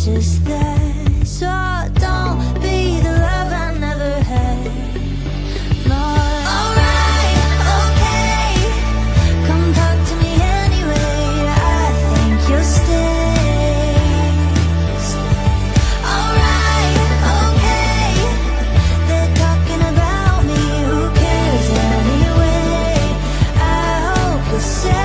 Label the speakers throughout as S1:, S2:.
S1: just that. So don't be the love I never had. No. Alright, okay, come talk to me anyway. I think you'll stay. Alright, okay, they're talking about me. Who cares anyway? I hope you'll say.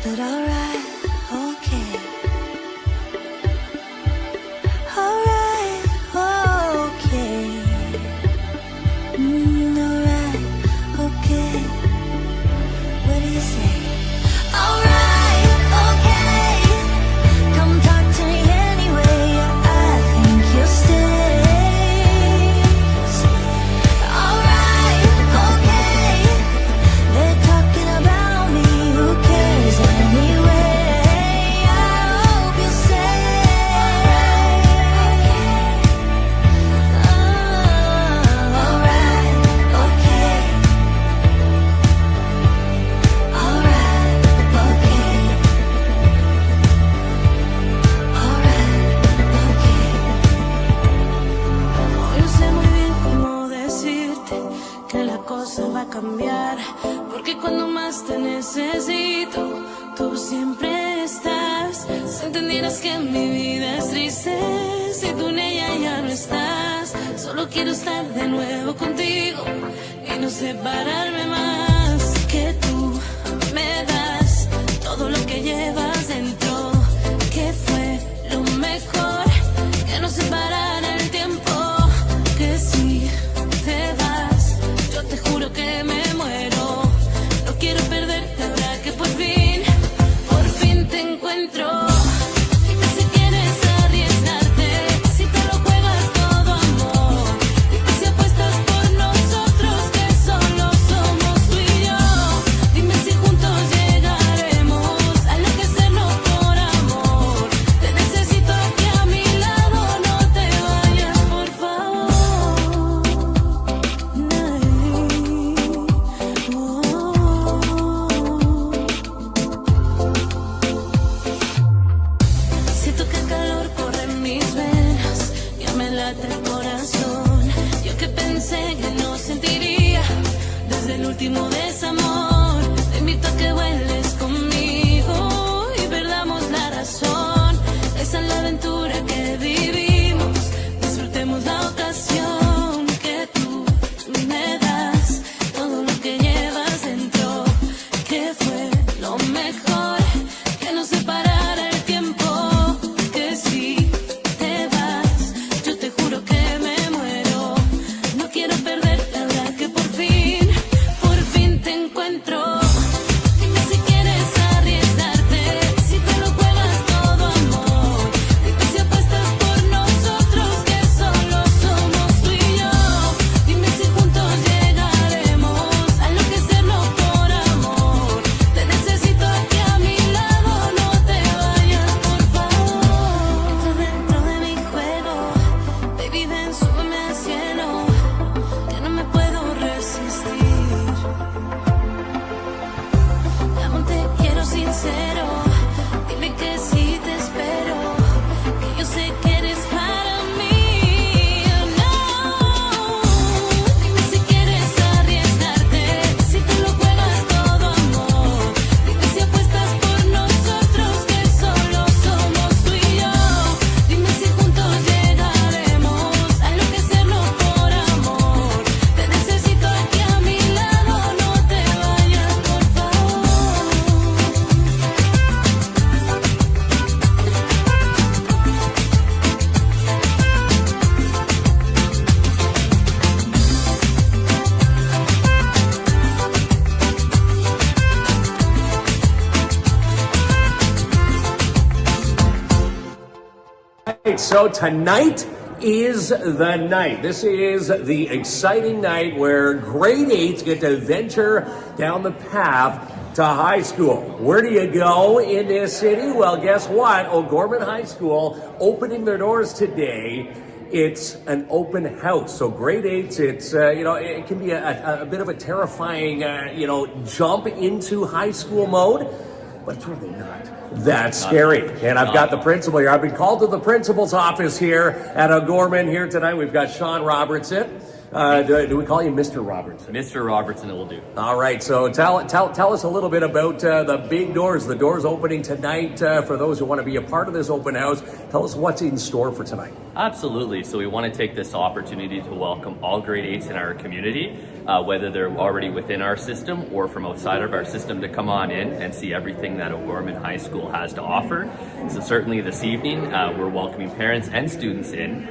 S1: But alright, okay. Alright, okay. Alright, okay. What do you say? Alright, okay. Come talk to me anyway. I think you'll stay. Alright, okay. They're talking about me. Who cares anyway? I hope you say. Alright, okay. Alright, okay. Alright, okay.
S2: Yo sé muy bien cómo decirte que la cosa va a cambiar, porque cuando más te necesito, tú siempre estás. Si entendieras que mi vida es triste, si tú en ella ya no estás, solo quiero estar de nuevo contigo y no separarme más que tú. amor, te invito a que vueles conmigo y perdamos la razón. Esa es la aventura que vivimos, disfrutemos la ocasión que tú me das, todo lo que llevas dentro, que fue lo mejor, que nos separara el tiempo, que si te vas, yo te juro que me muero, no quiero perderte ahora que por fin te encuentro. Dime si quieres arriesgarte, si te lo juegas todo amor, dime si apuestas por nosotros que solo somos tú y yo, dime si juntos llegaremos a enloquecernos por amor, te necesito aquí a mi lado, no te vayas por favor. Entra dentro de mi juego, baby ven, súbeme al cielo, que no me puedo resistir. Dame un te quiero sincero, dime que sí te espero, que yo sé que eres para mí. No, dime si quieres arriesgarte, si te lo juegas todo amor, dime si apuestas por nosotros que solo somos tú y yo, dime si juntos llegaremos a enloquecernos por amor, te necesito aquí a mi lado, no te vayas por favor.
S3: Right, so tonight is the night. This is the exciting night where grade 8s get to venture down the path to high school. Where do you go in this city? Well, guess what? O'Gorman High School opening their doors today. It's an open house. So grade 8s, it's, it can be a bit of a terrifying, jump into high school mode, but it's really not that scary. And I've got the principal here. I've been called to the principal's office here at O'Gorman here tonight. We've got Sean Robertson. Do we call you Mr. Robertson?
S4: Mr. Robertson, it will do.
S3: All right. So tell us a little bit about the big doors. The doors opening tonight for those who want to be a part of this open house. Tell us what's in store for tonight.
S4: Absolutely. So we want to take this opportunity to welcome all grade 8s in our community, whether they're already within our system or from outside of our system, to come on in and see everything that O'Gorman High School has to offer. So certainly this evening, we're welcoming parents and students in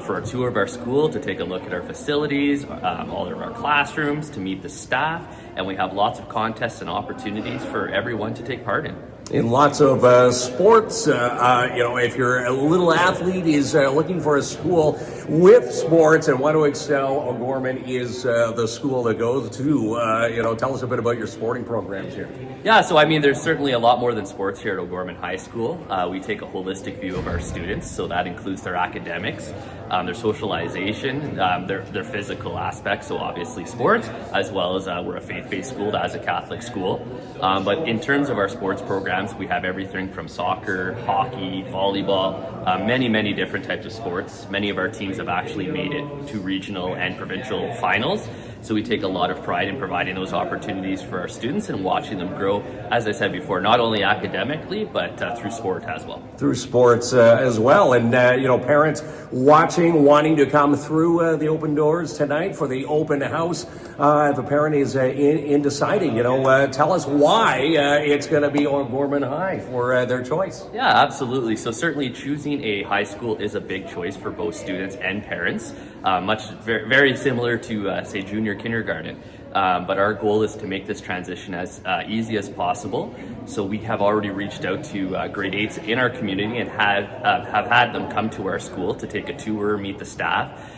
S4: for a tour of our school, to take a look at our facilities, all of our classrooms, to meet the staff, and we have lots of contests and opportunities for everyone to take part in
S3: lots of sports. If you're a little athlete is looking for a school with sports and want to excel, O'Gorman is the school that goes to. Tell us a bit about your sporting programs here.
S4: Yeah, so I mean, there's certainly a lot more than sports here at O'Gorman High School. We take a holistic view of our students, so that includes their academics, their socialization, their physical aspects, so obviously sports, as well as we're a faith-based school as a Catholic school. But in terms of our sports programs, we have everything from soccer, hockey, volleyball, many different types of sports. Many of our teams have actually made it to regional and provincial finals. So we take a lot of pride in providing those opportunities for our students and watching them grow, as I said before, not only academically, but through sport as well.
S3: Through sports as well. And, parents watching, wanting to come through the open doors tonight for the open house. If a parent is in deciding, tell us why it's going to be O'Gorman High for their choice.
S4: Yeah, absolutely. So certainly choosing a high school is a big choice for both students and parents. Very similar to, say, junior kindergarten. But our goal is to make this transition as easy as possible. So we have already reached out to grade 8s in our community and have had them come to our school to take a tour, meet the staff.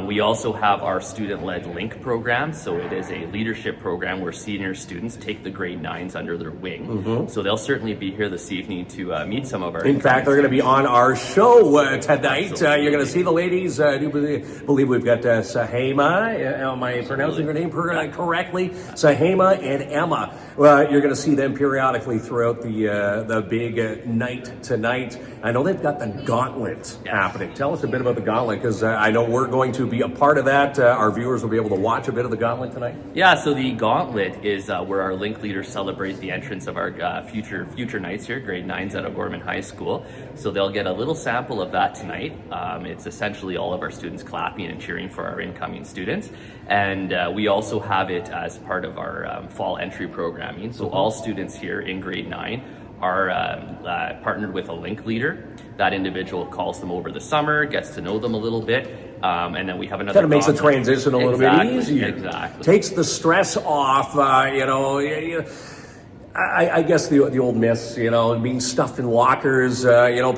S4: We also have our student-led LINK program. So it is a leadership program where senior students take the grade 9s under their wing. Mm-hmm. So they'll certainly be here this evening to meet some of our...
S3: In fact, they're going to be on our show tonight. You're going to see the ladies. I do believe we've got Sahema. Am I pronouncing her name correctly? Sahema and Emma. You're going to see them periodically throughout the big night tonight. I know they've got the gauntlet happening. Tell us a bit about the gauntlet, because I know we're going going to be a part of that. Our viewers will be able to watch a bit of the gauntlet tonight.
S4: Yeah, so the gauntlet is where our link leaders celebrate the entrance of our future knights here, grade 9s at O'Gorman High School. So they'll get a little sample of that tonight. It's essentially all of our students clapping and cheering for our incoming students. And we also have it as part of our fall entry programming. So all students here in grade 9 are partnered with a link leader. That individual calls them over the summer, gets to know them a little bit, and then we have another.
S3: Kind of makes the transition a little bit easier.
S4: Exactly.
S3: Takes the stress off. I guess the old myths, being stuffed in lockers,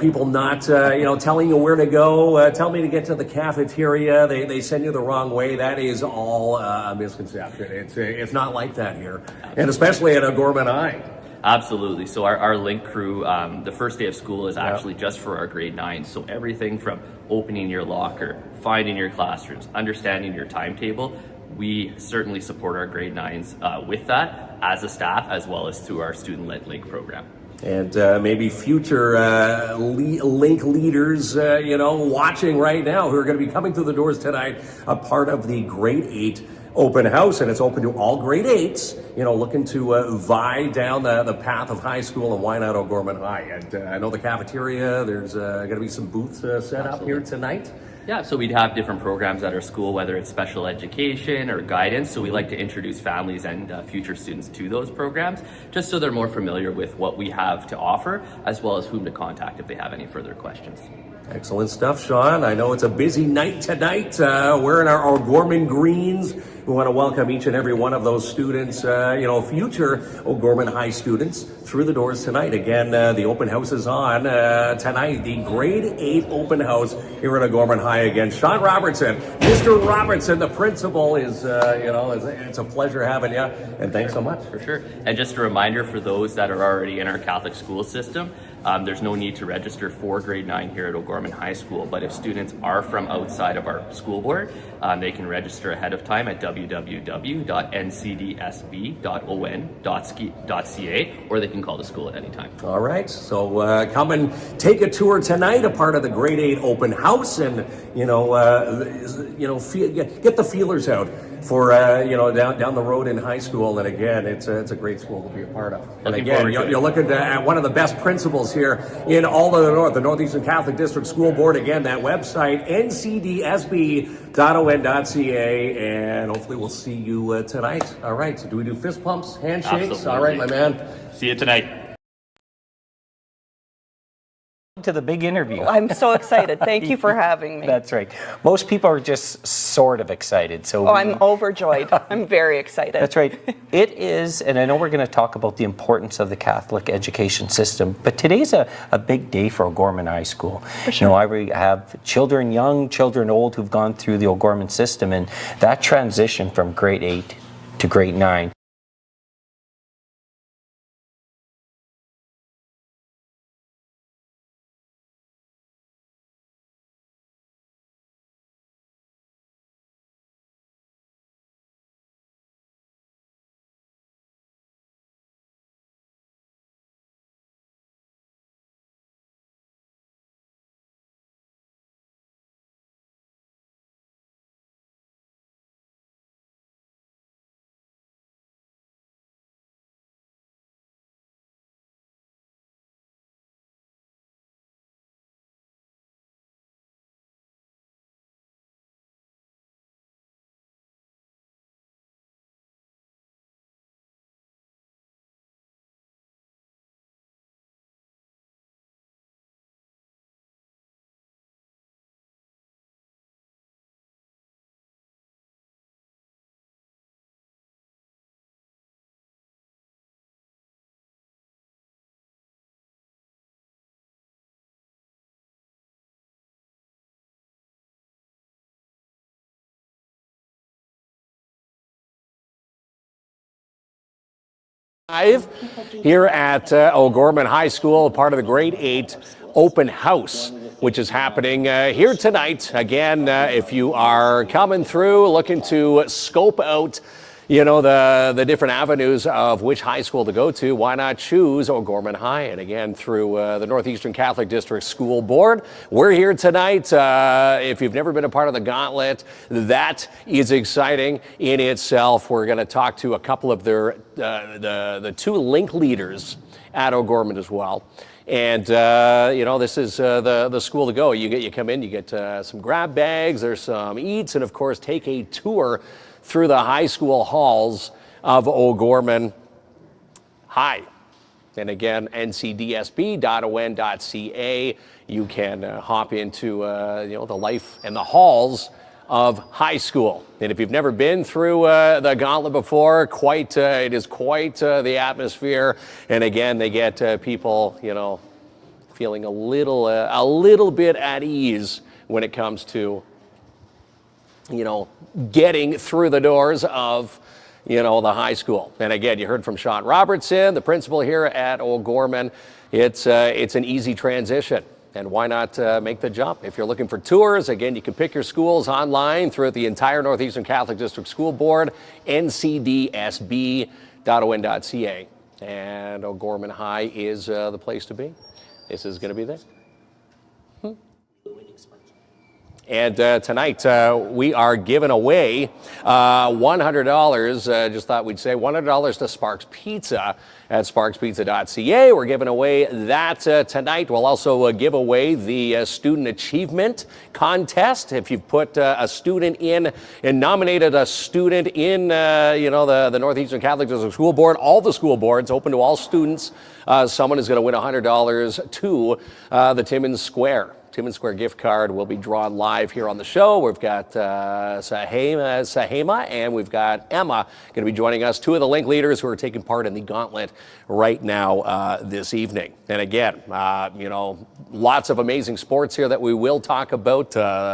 S3: people not, telling you where to go, tell me to get to the cafeteria, they send you the wrong way. That is all a misconception. It's not like that here, and especially at O'Gorman High.
S4: Absolutely. So our link crew, the first day of school is actually just for our grade 9. So everything from opening your locker, finding your classrooms, understanding your timetable, we certainly support our grade 9s with that as a staff, as well as through our student-led link program.
S3: And maybe future link leaders, watching right now who are going to be coming through the doors tonight, a part of the grade 8 open house, and it's open to all grade 8s, looking to vie down the path of high school, and why not O'Gorman High? And I know the cafeteria, there's going to be some booths set up here tonight.
S4: Yeah, so we'd have different programs at our school, whether it's special education or guidance. So we like to introduce families and future students to those programs, just so they're more familiar with what we have to offer, as well as whom to contact if they have any further questions.
S3: Excellent stuff, Sean. I know it's a busy night tonight. We're in our O'Gorman greens. We want to welcome each and every one of those students, future O'Gorman High students, through the doors tonight. Again, the open house is on tonight. The grade 8 open house here at O'Gorman High. Again, Sean Robertson, Mr. Robertson, the principal, is, it's a pleasure having you. And thanks so much.
S4: For sure. And just a reminder for those that are already in our Catholic school system, there's no need to register for grade 9 here at O'Gorman High School, but if students are from outside of our school board, they can register ahead of time at www.ncdsb.on.ca, or they can call the school at any time.
S3: All right, so come and take a tour tonight, a part of the grade 8 open house, and get the feelers out for down the road in high school. And again, it's a great school to be a part of. And again, you're looking at one of the best principals here in all of the North, the Northeastern Catholic District School Board. Again, that website, ncdsb.on.ca, and hopefully we'll see you tonight. All right, so do we do fist pumps, handshakes?
S4: Absolutely.
S3: All right, my man.
S4: See you tonight.
S5: To the big interview.
S6: I'm so excited. Thank you for having me.
S5: That's right. Most people are just sort of excited. So
S6: I'm overjoyed. I'm very excited.
S5: That's right. It is, and I know we're going to talk about the importance of the Catholic education system, but today's a big day for O'Gorman High School. For sure. I have children, young, children old, who've gone through the O'Gorman system, and that transition from grade 8 to grade 9.
S3: Live here at O'Gorman High School, part of the grade 8 open house, which is happening here tonight. Again, if you are coming through looking to scope out the different avenues of which high school to go to, why not choose O'Gorman High? And again, through the Northeastern Catholic District School Board, we're here tonight. If you've never been a part of the Gauntlet, that is exciting in itself. We're going to talk to a couple of their the two link leaders at O'Gorman as well. And, this is the school to go. You come in, you get some grab bags, there's some eats, and of course, take a tour through the high school halls of O'Gorman High. And again, ncdsb.on.ca. You can hop into, the life and the halls of high school. And if you've never been through the Gauntlet before, it is quite the atmosphere. And again, they get people, feeling a little bit at ease when it comes to, getting through the doors of, the high school. And again, you heard from Sean Robertson, the principal here at O'Gorman. It's an easy transition. And why not make the jump? If you're looking for tours, again, you can pick your schools online throughout the entire Northeastern Catholic District School Board, ncdsb.on.ca. And O'Gorman High is the place to be. This is going to be there. And tonight we are giving away $100. Just thought we'd say $100 to Sparks Pizza at sparkspizza.ca. We're giving away that tonight. We'll also give away the Student Achievement Contest. If you've put a student in and nominated a student in, the Northeastern Catholic District School Board, all the school boards, open to all students, someone is going to win $100 to the Timmins Square gift card will be drawn live here on the show. We've got Sahema and we've got Emma going to be joining us, two of the link leaders who are taking part in the Gauntlet right now this evening. And again, lots of amazing sports here that we will talk about,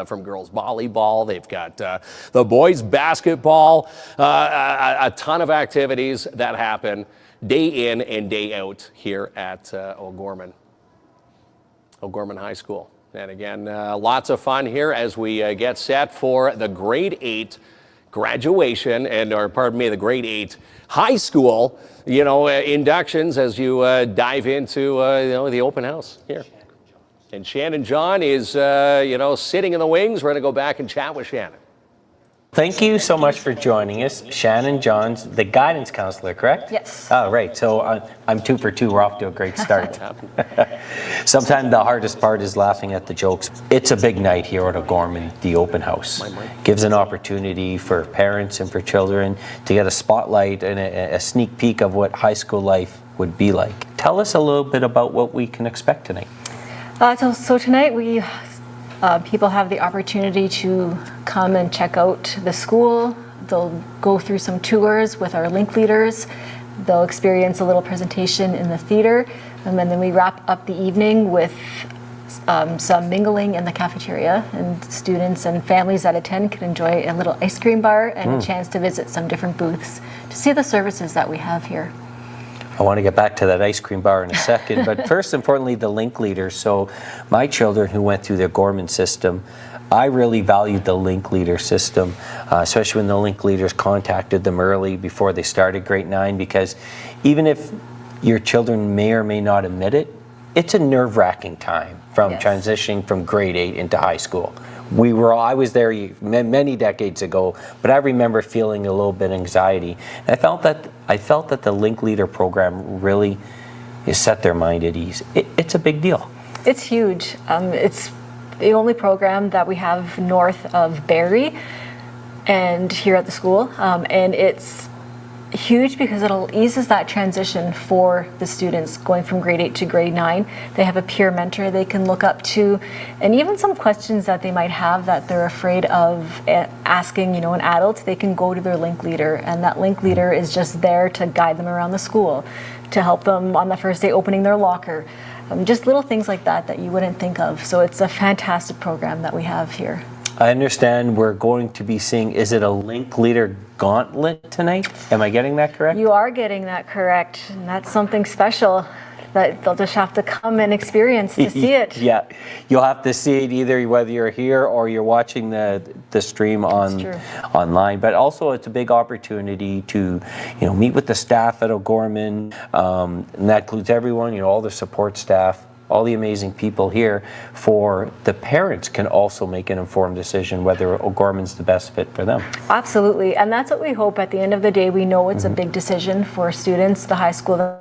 S3: from girls volleyball. They've got the boys basketball, a ton of activities that happen day in and day out here at O'Gorman High School. And again, lots of fun here as we get set for the grade 8 graduation the grade 8 high school, inductions as you dive into, the open house here. And Shannon John is, sitting in the wings. We're going to go back and chat with Shannon.
S5: Thank you so much for joining us. Shannon Johns, the guidance counselor, correct?
S6: Yes.
S5: Oh, right. So I'm 2 for 2. We're off to a great start. Sometimes the hardest part is laughing at the jokes. It's a big night here at O'Gorman, the open house. Gives an opportunity for parents and for children to get a spotlight and a sneak peek of what high school life would be like. Tell us a little bit about what we can expect tonight.
S7: So tonight we people have the opportunity to come and check out the school. They'll go through some tours with our link leaders. They'll experience a little presentation in the theater. And then we wrap up the evening with some mingling in the cafeteria. And students and families that attend can enjoy a little ice cream bar and a chance to visit some different booths to see the services that we have here.
S5: I want to get back to that ice cream bar in a second, but first and importantly, the link leaders. So my children who went through the O'Gorman system, I really valued the link leader system, especially when the link leaders contacted them early before they started grade 9, because even if your children may or may not admit it, it's a nerve-wracking time from transitioning from grade 8 into high school. I was there many decades ago, but I remember feeling a little bit of anxiety. And I felt that the Link Leader program really set their mind at ease. It's a big deal.
S7: It's huge. It's the only program that we have north of Barrie and here at the school. And it's huge because it'll eases that transition for the students going from grade 8 to grade 9. They have a peer mentor they can look up to, and even some questions that they might have that they're afraid of asking, an adult, they can go to their link leader, and that link leader is just there to guide them around the school, to help them on the first day opening their locker. Just little things like that you wouldn't think of. So it's a fantastic program that we have here.
S5: I understand we're going to be seeing, is it a link leader gauntlet tonight? Am I getting that correct?
S7: You are getting that correct, and that's something special. that they'll just have to come and experience to see it.
S5: Yeah, you'll have to see it either whether you're here or you're watching the stream online. But also, it's a big opportunity to meet with the staff at O'Gorman, and that includes everyone. All the support staff, all the amazing people here. For the parents can also make an informed decision whether O'Gorman's the best fit for them.
S7: Absolutely, and that's what we hope. At the end of the day, we know it's a big decision for students, the high school.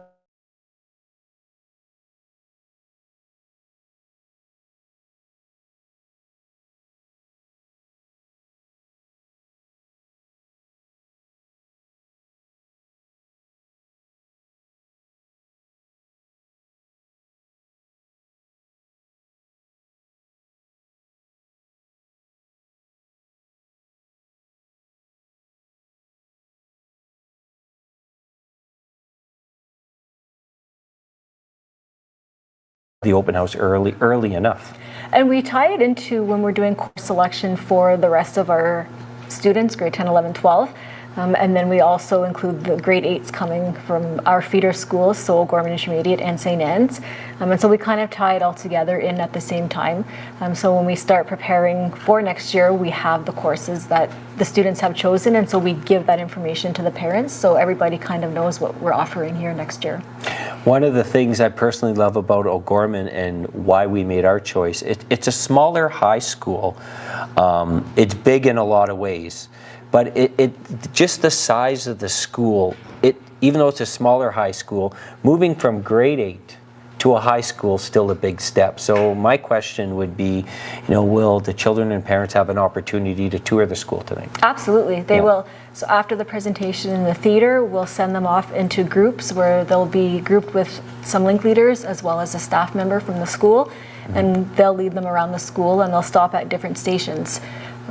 S5: The open house early enough.
S7: And we tie it into when we're doing course selection for the rest of our students, grade 10, 11, 12. And then we also include the grade 8s coming from our feeder schools, so O'Gorman Intermediate and St. Anne's. And so we kind of tie it all together in at the same time. So when we start preparing for next year, we have the courses that the students have chosen, and so we give that information to the parents so everybody kind of knows what we're offering here next year.
S5: One of the things I personally love about O'Gorman and why we made our choice, it's a smaller high school. It's big in a lot of ways, but it just the size of the school, even though it's a smaller high school, moving from grade 8 to a high school is still a big step. So my question would be, will the children and parents have an opportunity to tour the school tonight?
S7: Absolutely, they will. So after the presentation in the theater, we'll send them off into groups where they'll be grouped with some link leaders as well as a staff member from the school, and they'll lead them around the school, and they'll stop at different stations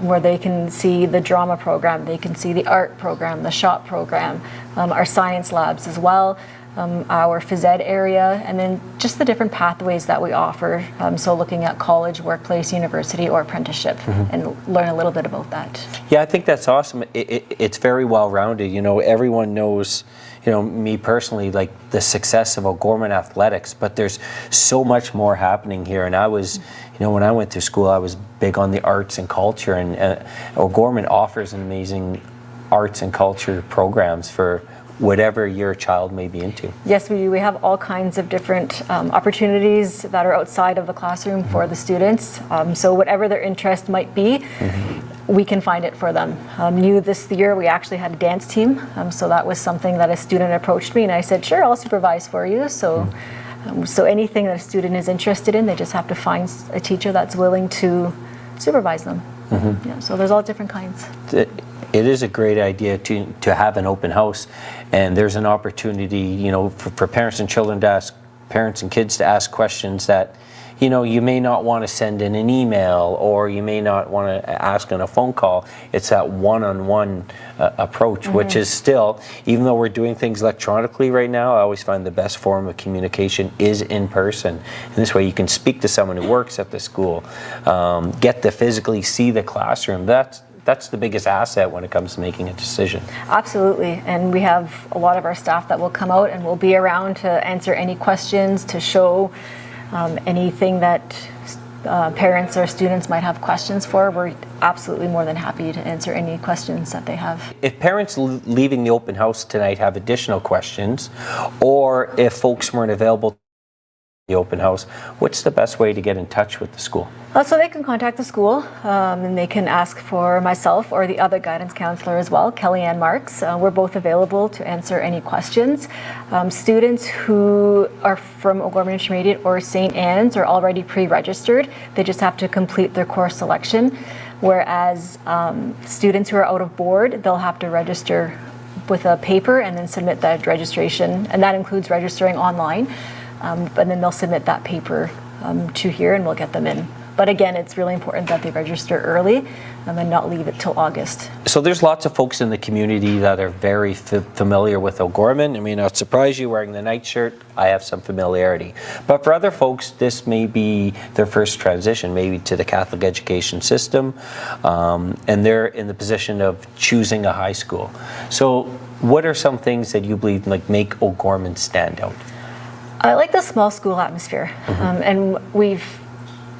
S7: where they can see the drama program, they can see the art program, the shop program, our science labs as well, our phys ed area, and then just the different pathways that we offer. So looking at college, workplace, university, or apprenticeship, and learn a little bit about that.
S5: Yeah, I think that's awesome. It's very well-rounded. Everyone knows, me personally, like the success of O'Gorman athletics, but there's so much more happening here. And I was, when I went to school, I was big on the arts and culture, and O'Gorman offers an amazing arts and culture programs for whatever your child may be into.
S7: Yes, we do. We have all kinds of different opportunities that are outside of the classroom for the students. So whatever their interest might be, we can find it for them. New this year, we actually had a dance team. So that was something that a student approached me, and I said, sure, I'll supervise for you. So, so anything that a student is interested in, they just have to find a teacher that's willing to supervise them. Yeah, so there's all different kinds.
S5: It is a great idea to have an open house, and there's an opportunity, for parents and children to ask, parents and kids to ask questions that, you may not want to send in an email, or you may not want to ask on a phone call. It's that one-on-one approach, which is still, even though we're doing things electronically right now, I always find the best form of communication is in person. And this way you can speak to someone who works at the school, get to physically see the classroom. That's the biggest asset when it comes to making a decision.
S7: Absolutely, and we have a lot of our staff that will come out and will be around to answer any questions, to show anything that parents or students might have questions for. We're absolutely more than happy to answer any questions that they have.
S5: If parents leaving the open house tonight have additional questions, or if folks weren't available to the open house, what's the best way to get in touch with the school?
S7: So they can contact the school, and they can ask for myself or the other guidance counselor as well, Kellyanne Marks. We're both available to answer any questions. Students who are from O'Gorman Intermediate or St. Anne's are already pre-registered. They just have to complete their course selection, whereas students who are out of board, they'll have to register with a paper and then submit that registration, and that includes registering online. And then they'll submit that paper to here, and we'll get them in. But again, it's really important that they register early and not leave it till August.
S5: So there's lots of folks in the community that are very familiar with O'Gorman. I mean, I'll surprise you wearing the nightshirt. I have some familiarity. But for other folks, this may be their first transition, maybe to the Catholic education system, and they're in the position of choosing a high school. So what are some things that you believe make O'Gorman stand out?
S7: I like the small school atmosphere, and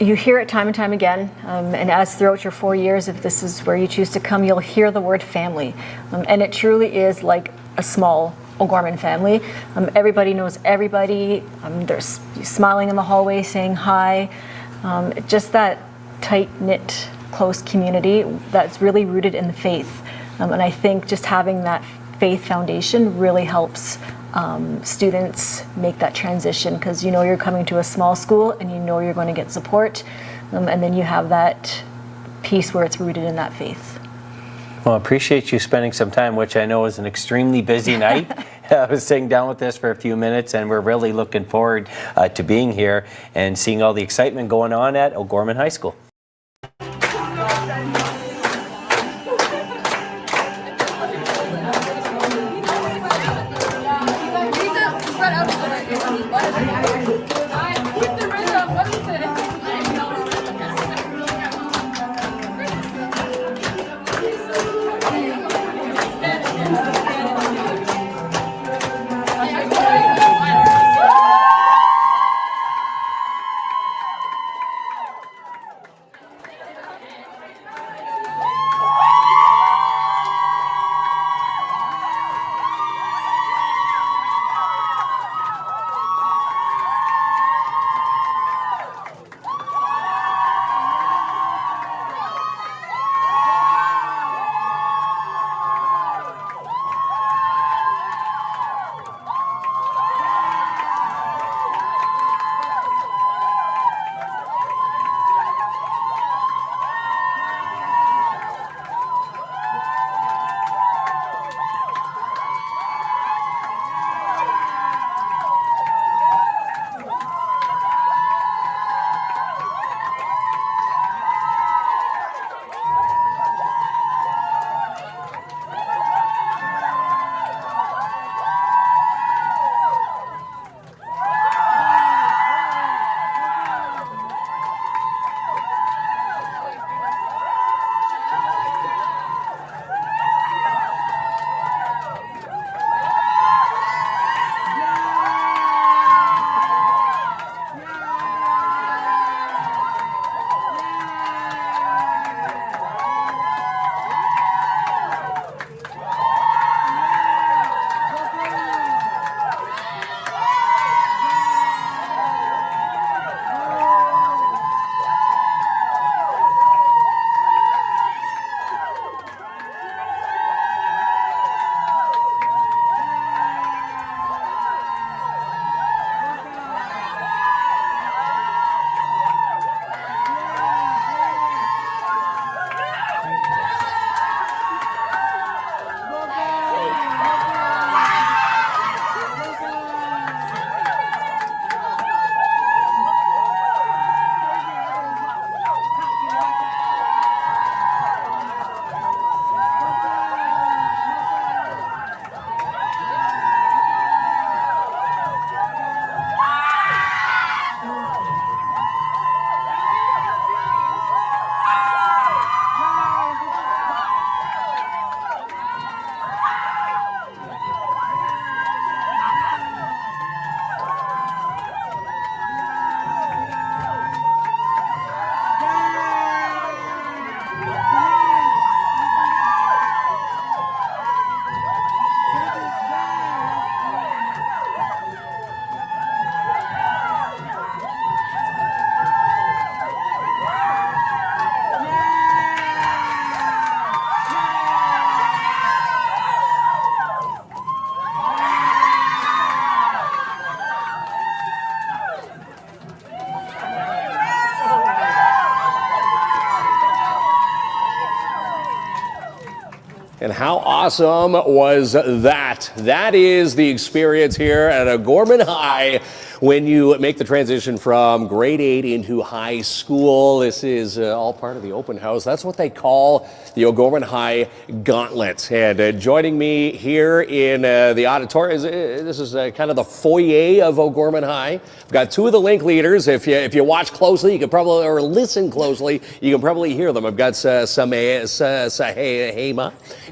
S7: you hear it time and time again, and as throughout your 4 years, if this is where you choose to come, you'll hear the word family, and it truly is like a small O'Gorman family. Everybody knows everybody. They're smiling in the hallway, saying hi. Just that tight-knit, close community that's really rooted in the faith, and I think just having that faith foundation really helps students make that transition, because you know you're coming to a small school and you know you're going to get support, and then you have that piece where it's rooted in that faith.
S5: Well, I appreciate you spending some time, which I know is an extremely busy night. I was sitting down with this for a few minutes, and we're really looking forward to being here and seeing all the excitement going on at O'Gorman High School.
S3: And how awesome was that? That is the experience here at O'Gorman High when you make the transition from grade 8 into high school. This is all part of the open house. That's what they call the O'Gorman High Gauntlet. And joining me here in the auditorium, this is kind of the foyer of O'Gorman High. I've got two of the link leaders. If you watch closely, you can probably, or listen closely, you can probably hear them. I've got Sahema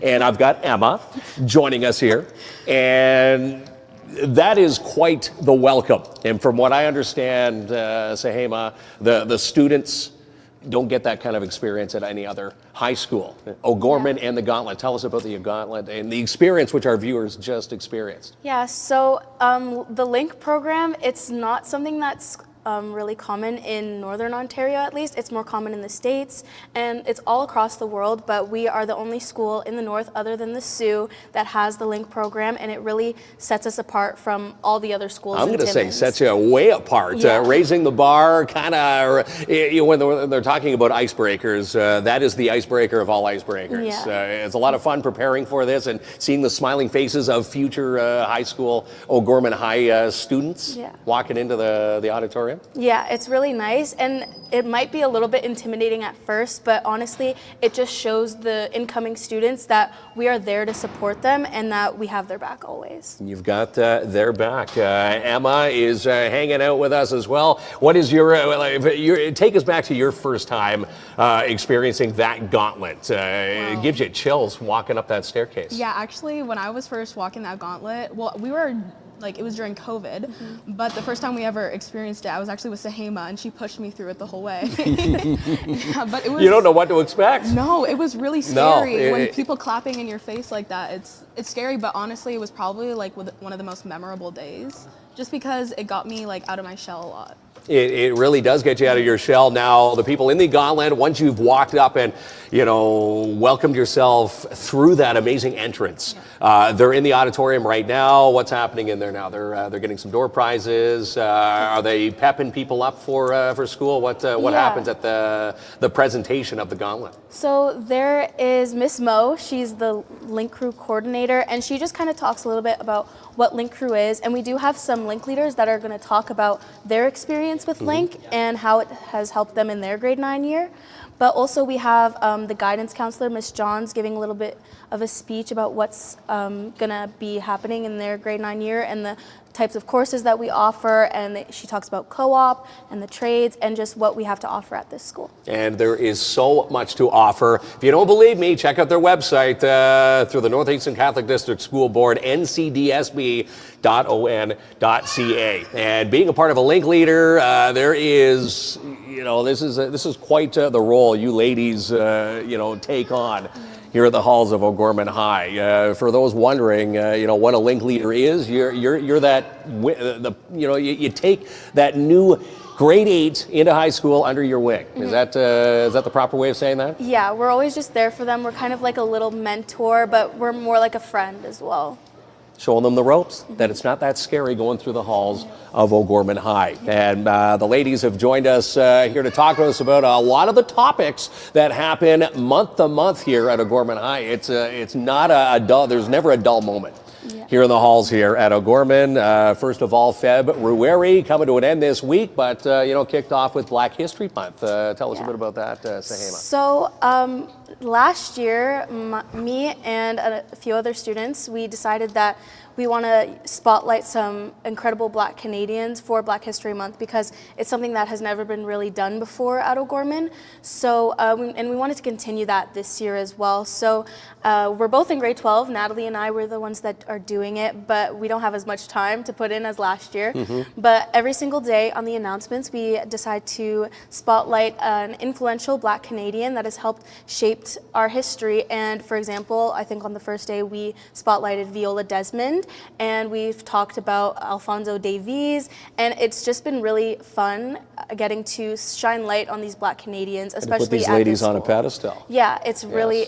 S3: and I've got Emma joining us here. And that is quite the welcome. And from what I understand, Sahema, the students don't get that kind of experience at any other high school. O'Gorman and the Gauntlet. Tell us about the Gauntlet and the experience which our viewers just experienced.
S8: Yeah, so the LINK program, it's not something that's really common in Northern Ontario, at least. It's more common in the States, and it's all across the world, but we are the only school in the North, other than the Sioux, that has the LINK program, and it really sets us apart from all the other schools.
S3: I'm going to say sets you way apart. Raising the bar, kind of, when they're talking about icebreakers, that is the icebreaker of all icebreakers. It's a lot of fun preparing for this and seeing the smiling faces of future high school O'Gorman High students walking into the auditorium.
S8: Yeah, it's really nice, and it might be a little bit intimidating at first, but honestly, it just shows the incoming students that we are there to support them and that we have their back always.
S3: You've got their back. Emma is hanging out with us as well. What is your take us back to your first time experiencing that gauntlet? It gives you chills walking up that staircase.
S9: Yeah, actually, when I was first walking that gauntlet, well, we were like, it was during COVID, but the first time we ever experienced it, I was actually with Sahema, and she pushed me through it the whole way. Yeah, but it was,
S3: you don't know what to expect.
S9: No, it was really scary. When people clapping in your face like that, it's scary, but honestly, it was probably like one of the most memorable days, just because it got me like out of my shell a lot.
S3: It really does get you out of your shell. Now, the people in the gauntlet, once you've walked up and, welcomed yourself through that amazing entrance, they're in the auditorium right now. What's happening in there now? They're getting some door prizes. Are they pepping people up for school? What happens at the presentation of the gauntlet?
S8: So there is Miss Mo. She's the Link Crew coordinator, and she just kind of talks a little bit about what Link Crew is. And we do have some Link leaders that are going to talk about their experience with Link and how it has helped them in their grade 9 year. But also we have the guidance counselor, Miss Johns, giving a little bit of a speech about what's going to be happening in their grade 9 year and the types of courses that we offer, and she talks about co-op and the trades and just what we have to offer at this school.
S3: And there is so much to offer. If you don't believe me, check out their website through the Northeastern Catholic District School Board, ncdsb.on.ca. And being a part of a Link leader, there is, this is quite the role you ladies, take on here at the halls of O'Gorman High. For those wondering, what a Link leader is, you're that, you take that new grade 8 into high school under your wing. Is that the proper way of saying that?
S8: Yeah, we're always just there for them. We're kind of like a little mentor, but we're more like a friend as well.
S3: Showing them the ropes, that it's not that scary going through the halls of O'Gorman High. And the ladies have joined us here to talk to us about a lot of the topics that happen month to month here at O'Gorman High. It's not a dull, there's never a dull moment here in the halls here at O'Gorman. First of all, February coming to an end this week, but kicked off with Black History Month. Tell us a bit about that, Sahema.
S8: So last year, me and a few other students, we decided that we want to spotlight some incredible Black Canadians for Black History Month because it's something that has never been really done before at O'Gorman. So, and we wanted to continue that this year as well. So we're both in grade 12. Natalie and I were the ones that are doing it, but we don't have as much time to put in as last year. But every single day on the announcements, we decide to spotlight an influential Black Canadian that has helped shape our history. And for example, I think on the first day we spotlighted Viola Desmond, and we've talked about Alfonso Davies, and it's just been really fun getting to shine light on these Black Canadians, especially
S3: and put these
S8: at
S3: ladies
S8: this
S3: on a
S8: school.
S3: pedestal.
S8: Yeah, it's really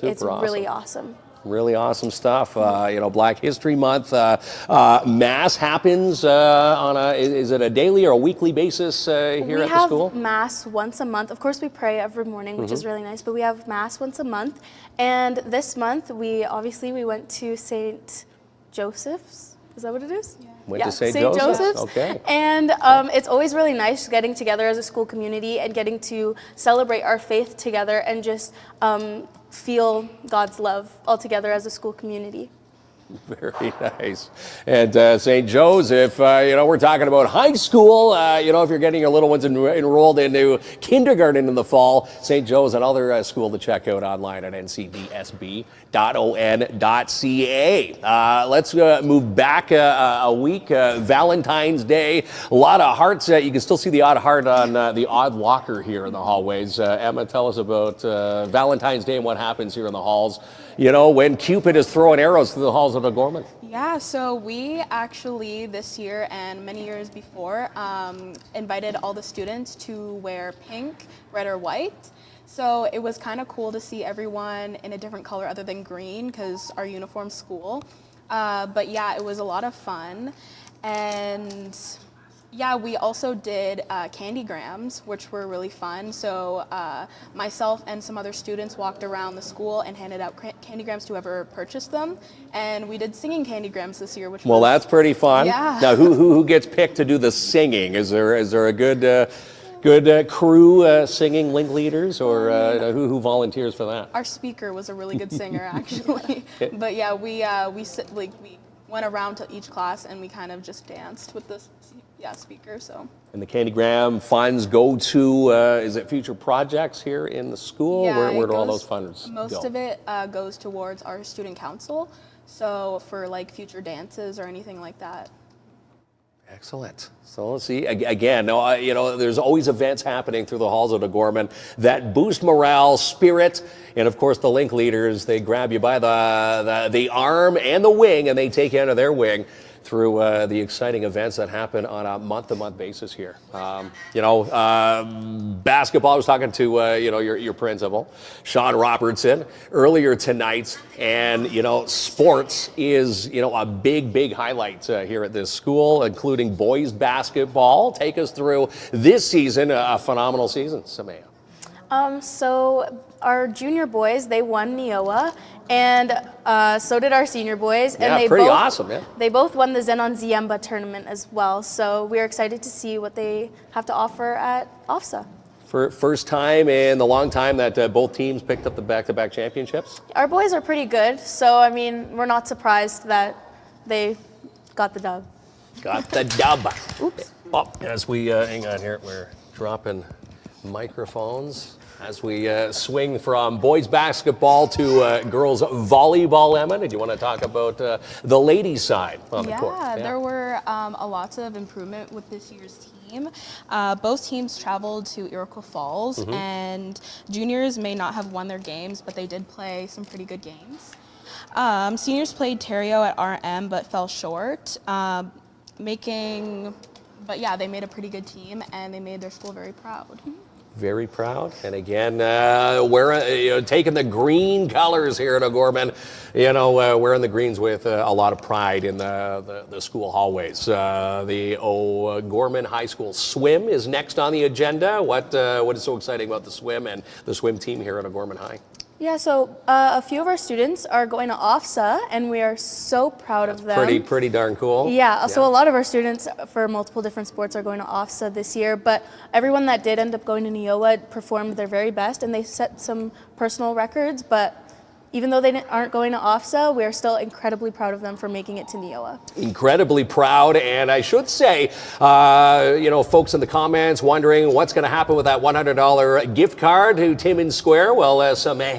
S3: awesome.
S8: awesome.
S3: Really awesome stuff. Black History Month. Mass happens on is it a daily or a weekly basis here at the school?
S8: We have Mass once a month. Of course, we pray every morning, which is really nice, but we have Mass once a month. And this month, we went to St. Joseph's. Is that what it is? Yeah.
S3: Went to St. Joseph's? Okay.
S8: And it's always really nice getting together as a school community and getting to celebrate our faith together and just feel God's love all together as a school community.
S3: Very nice. And St. Joseph, we're talking about high school. If you're getting your little ones enrolled into kindergarten in the fall, St. Joe's another school to check out online at ncdsb.on.ca. Let's move back a week. Valentine's Day. A lot of hearts. You can still see the odd heart on the odd locker here in the hallways. Emma, tell us about Valentine's Day and what happens here in the halls. When Cupid is throwing arrows through the halls of O'Gorman.
S9: Yeah, so we actually this year and many years before invited all the students to wear pink, red, or white. So it was kind of cool to see everyone in a different color other than green because our uniform school. But yeah, it was a lot of fun. And yeah, we also did candygrams, which were really fun. So myself and some other students walked around the school and handed out candygrams to whoever purchased them. And we did singing candygrams this year, which
S3: well, that's pretty fun.
S9: Yeah.
S3: Now, who gets picked to do the singing? Is there a good crew singing link leaders, or who volunteers for that?
S9: Our speaker was a really good singer, actually. But yeah, we went around to each class and we kind of just danced with the speaker. So. And
S3: the candygram funds go to is it future projects here in the school?
S9: Yeah,
S3: where do all those funds go?
S9: Most of it goes towards our student council. So for like future dances or anything like that.
S3: Excellent. So let's see. Again, there's always events happening through the halls of O'Gorman that boost morale, spirit, and of course the link leaders. They grab you by the arm and the wing, and they take you under their wing through the exciting events that happen on a month-to-month basis here. Basketball. I was talking to your principal, Sean Robertson, earlier tonight, and sports is a big highlight here at this school, including boys basketball. Take us through this season, a phenomenal season, Samaya.
S8: So our junior boys, they won Neowa, and so did our senior boys. And
S3: Yeah, pretty awesome, yeah.
S8: They both won the Zenon Ziemba tournament as well. So we're excited to see what they have to offer at OFSA.
S3: First time in a long time that both teams picked up the back-to-back championships?
S8: Our boys are pretty good, so I mean, we're not surprised that they got the dub.
S3: Got the dub.
S8: Oops.
S3: Oh, as we, hang on here, we're dropping microphones as we swing from boys basketball to girls volleyball. Emma, did you want to talk about the ladies' side on the court?
S9: Yeah, there were a lot of improvement with this year's team. Both teams traveled to Iroquois Falls, and juniors may not have won their games, but they did play some pretty good games. Seniors played Terrio at RM, but fell short, but yeah, they made a pretty good team, and they made their school very proud.
S3: Very proud, and again, taking the green colors here at O'Gorman, wearing the greens with a lot of pride in the school hallways. The O'Gorman High School swim is next on the agenda. What is so exciting about the swim and the swim team here at O'Gorman High?
S8: Yeah, so a few of our students are going to OFSA, and we are so proud of them.
S3: Pretty darn cool.
S8: Yeah, so a lot of our students for multiple different sports are going to OFSA this year, but everyone that did end up going to Neowa performed their very best, and they set some personal records, but even though they aren't going to OFSA, we are still incredibly proud of them for making it to Neowa. Incredibly proud, and I should say, folks in the comments wondering what's going to happen with that $100 gift card to Timmins Square. Well, Sahema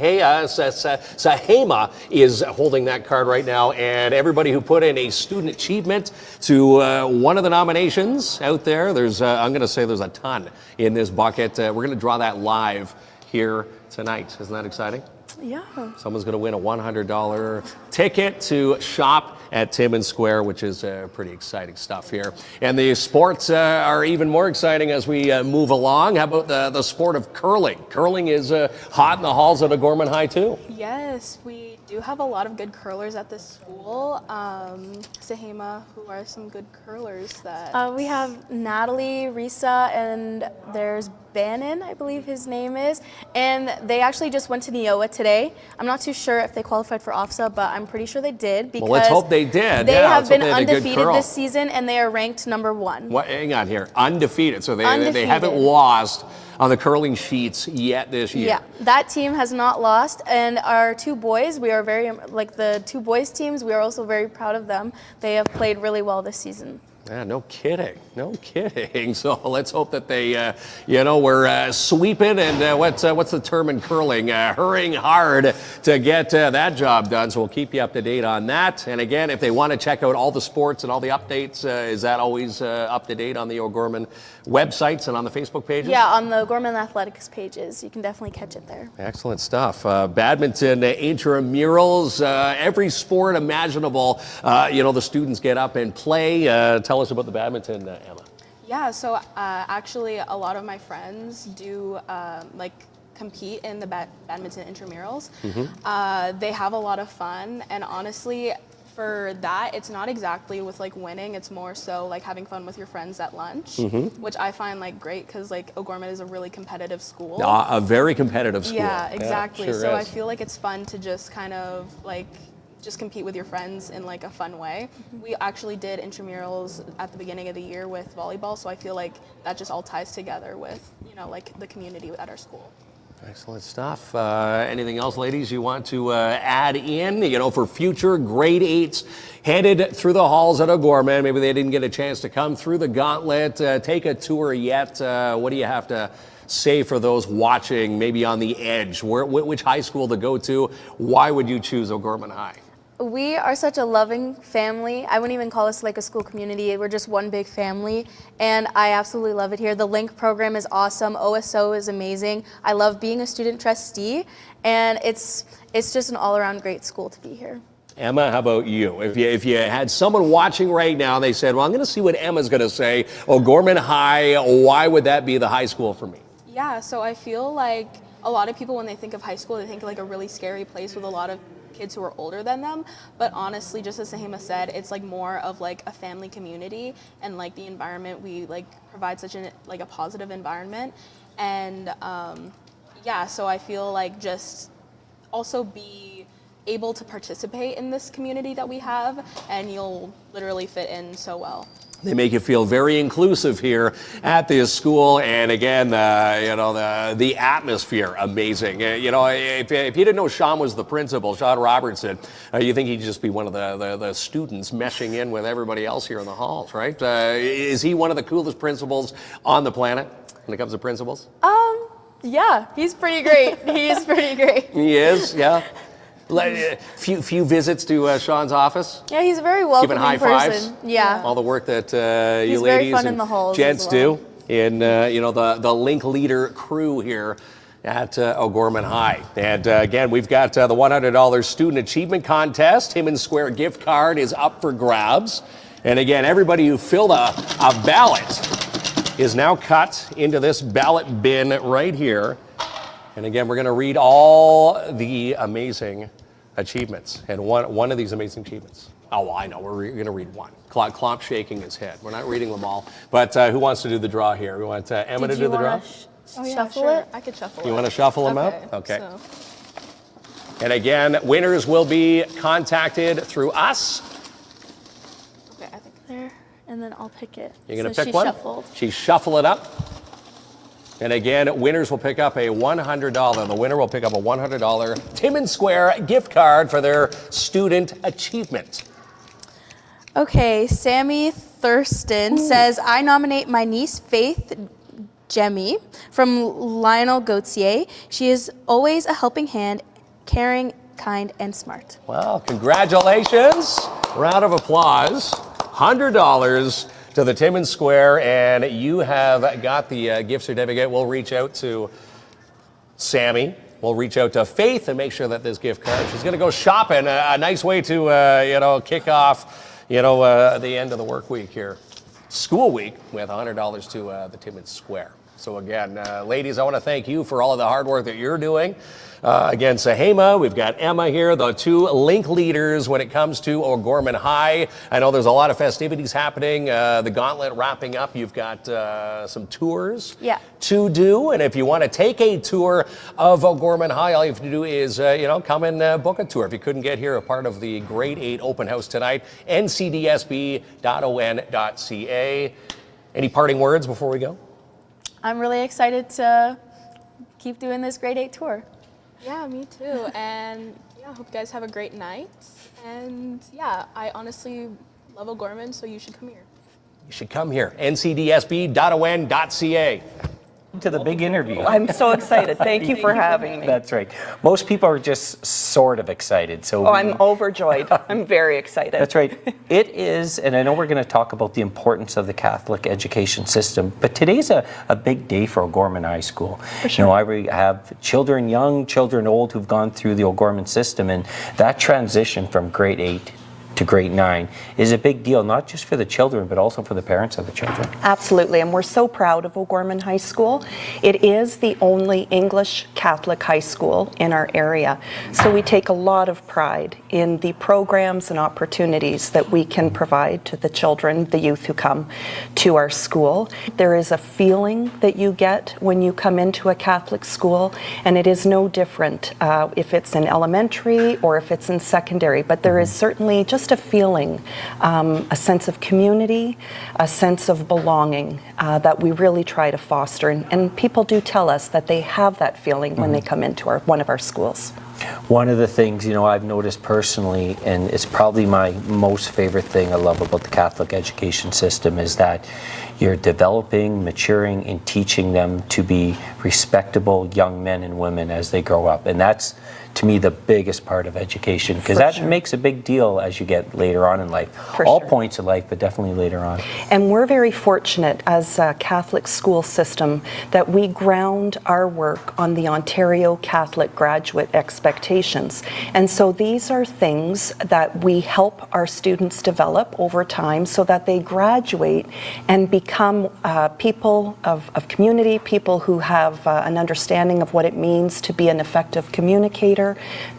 S8: is holding that card right now, and everybody who put in a student achievement to one of the nominations out there, I'm going to say there's a ton in this bucket. We're going to draw that live here tonight. Isn't that exciting? Yeah. Someone's going to win a $100 ticket to shop at Timmins Square, which is pretty exciting stuff here. And the sports are even more exciting as we move along. How about the sport of curling? Curling is hot in the halls at O'Gorman High, too.
S9: Yes, we do have a lot of good curlers at this school. Sahema, who are some good curlers that...
S8: We have Natalie, Risa, and there's Bannon, I believe his name is, and they actually just went to Neoa today. I'm not too sure if they qualified for OFSA, but I'm pretty sure they did because
S3: let's hope they did.
S8: They
S3: Yeah,
S8: have
S3: let's hope
S8: been
S3: they had a good
S8: undefeated
S3: curl.
S8: this season, and they are ranked number 1.
S3: What, hang on here, undefeated. So they
S8: Undefeated.
S3: haven't lost on the curling sheets yet this year.
S8: Yeah, that team has not lost, and our 2 boys, we are very, like the 2 boys teams, we are also very proud of them. They have played really well this season.
S3: Yeah, no kidding, no kidding. So let's hope that they, we're sweeping and what's the term in curling? Hurrying hard to get that job done. So we'll keep you up to date on that. And again, if they want to check out all the sports and all the updates, is that always up to date on the O'Gorman websites and on the Facebook pages?
S8: Yeah, on the Gorman Athletics pages, you can definitely catch it there.
S3: Excellent stuff. Badminton, intramurals, every sport imaginable. The students get up and play. Tell us about the badminton, Emma.
S9: Yeah, so actually a lot of my friends do compete in the badminton intramurals. They have a lot of fun, and honestly, for that, it's not exactly with like winning. It's more so like having fun with your friends at lunch, which I find like great because like O'Gorman is a really competitive school.
S3: A very competitive school.
S9: Yeah, exactly.
S3: Yeah, sure
S9: so
S3: is.
S9: I feel like it's fun to just kind of like just compete with your friends in like a fun way. We actually did intramurals at the beginning of the year with volleyball, so I feel like that just all ties together with, like the community at our school.
S3: Excellent stuff. Anything else, ladies, you want to add in, for future grade 8s headed through the halls at O'Gorman? Maybe they didn't get a chance to come through the gauntlet, take a tour yet. What do you have to say for those watching, maybe on the edge? Which high school to go to? Why would you choose O'Gorman High?
S8: We are such a loving family. I wouldn't even call us like a school community. We're just one big family, and I absolutely love it here. The LINK program is awesome. OSO is amazing. I love being a student trustee, and it's just an all-around great school to be here.
S3: Emma, how about you? If you had someone watching right now and they said, well, I'm going to see what Emma's going to say, O'Gorman High, why would that be the high school for me?
S9: Yeah, so I feel like a lot of people, when they think of high school, they think like a really scary place with a lot of kids who are older than them, but honestly, just as Sahima said, it's like more of like a family community, and like the environment, we like provide such a positive environment, and so I feel like just also be able to participate in this community that we have, and you'll literally fit in so well.
S3: They make you feel very inclusive here at this school, and again, the atmosphere, amazing. If you didn't know Sean was the principal, Sean Robertson, you think he'd just be one of the students meshing in with everybody else here in the halls, right? Is he one of the coolest principals on the planet when it comes to principals?
S8: Yeah, he's pretty great. He is pretty great.
S3: He is, yeah. Few visits to Sean's office.
S8: Yeah, he's a very welcoming
S3: Giving high
S8: person.
S3: fives.
S8: Yeah.
S3: All the work that you
S8: He's very
S3: ladies
S8: fun in
S3: and
S8: the halls
S3: gents
S8: as well.
S3: do in the Link Leader crew here at O'Gorman High. And again, we've got the $100 Student Achievement Contest. Timmins Square gift card is up for grabs. And again, everybody who filled a ballot is now cut into this ballot bin right here. And again, we're going to read all the amazing achievements. And one of these amazing achievements. Oh, well, I know. We're going to read one. KLOMP shaking his head. We're not reading them all. But who wants to do the draw here? We want Emma to do the draw?
S8: Shuffle it?
S9: I could shuffle
S3: You
S9: it.
S3: want to shuffle them
S9: Okay,
S3: up? Okay.
S9: so-
S3: And again, winners will be contacted through us.
S9: Okay, I think.
S8: There, and then I'll pick it.
S3: You're going to
S8: So
S3: pick
S8: she
S3: one?
S8: Shuffled.
S3: She shuffle it up. And again, winners will pick up a $100. The winner will pick up a $100 Timmins Square gift card for their student achievement.
S8: Okay, Sammy Thurston says, I nominate my niece Faith Jemmy from Lionel Gauthier. She is always a helping hand, caring, kind, and smart.
S3: Well, congratulations. Round of applause. $100 to the Timmins Square, and you have got the gift certificate. We'll reach out to Sammy. We'll reach out to Faith and make sure that this gift card, she's going to go shopping. A nice way to, kick off, the end of the work week here. School week with $100 to the Timmins Square. So again, ladies, I want to thank you for all of the hard work that you're doing. Again, Sahema, we've got Emma here, the two link leaders when it comes to O'Gorman High. I know there's a lot of festivities happening. The gauntlet wrapping up. You've got some tours to do. And if you want to take a tour of O'Gorman High, all you have to do is, come and book a tour. If you couldn't get here, a part of the Grade 8 open house tonight, ncdsb.on.ca. Any parting words before we go?
S8: I'm really excited to keep doing this Grade 8 tour.
S9: Yeah, me too. And I hope you guys have a great night. And yeah, I honestly love O'Gorman, so you should come here.
S3: You should come here. ncdsb.on.ca.
S5: To the big interview.
S6: I'm so excited. Thank you for having me.
S5: That's right. Most people are just sort of excited. So
S6: I'm overjoyed. I'm very excited.
S5: That's right. It is, and I know we're going to talk about the importance of the Catholic education system, but today's a big day for O'Gorman High School. For sure. I have children, young, children, old, who've gone through the O'Gorman system, and that transition from grade 8 to grade 9 is a big deal, not just for the children, but also for the parents of the children.
S6: Absolutely, and we're so proud of O'Gorman High School. It is the only English Catholic high school in our area, so we take a lot of pride in the programs and opportunities that we can provide to the children, the youth who come to our school. There is a feeling that you get when you come into a Catholic school, and it is no different if it's in elementary or if it's in secondary, but there is certainly just a feeling, a sense of community, a sense of belonging that we really try to foster. And people do tell us that they have that feeling when they come into one of our schools.
S5: One of the things, I've noticed personally, and it's probably my most favorite thing I love about the Catholic education system, is that you're developing, maturing, and teaching them to be respectable young men and women as they grow up. And that's, to me, the biggest part of education, because that makes a big deal as you get later on in life. All points of life, but definitely later on.
S6: And we're very fortunate as a Catholic school system that we ground our work on the Ontario Catholic graduate expectations. And so these are things that we help our students develop over time so that they graduate and become people of community, people who have an understanding of what it means to be an effective communicator,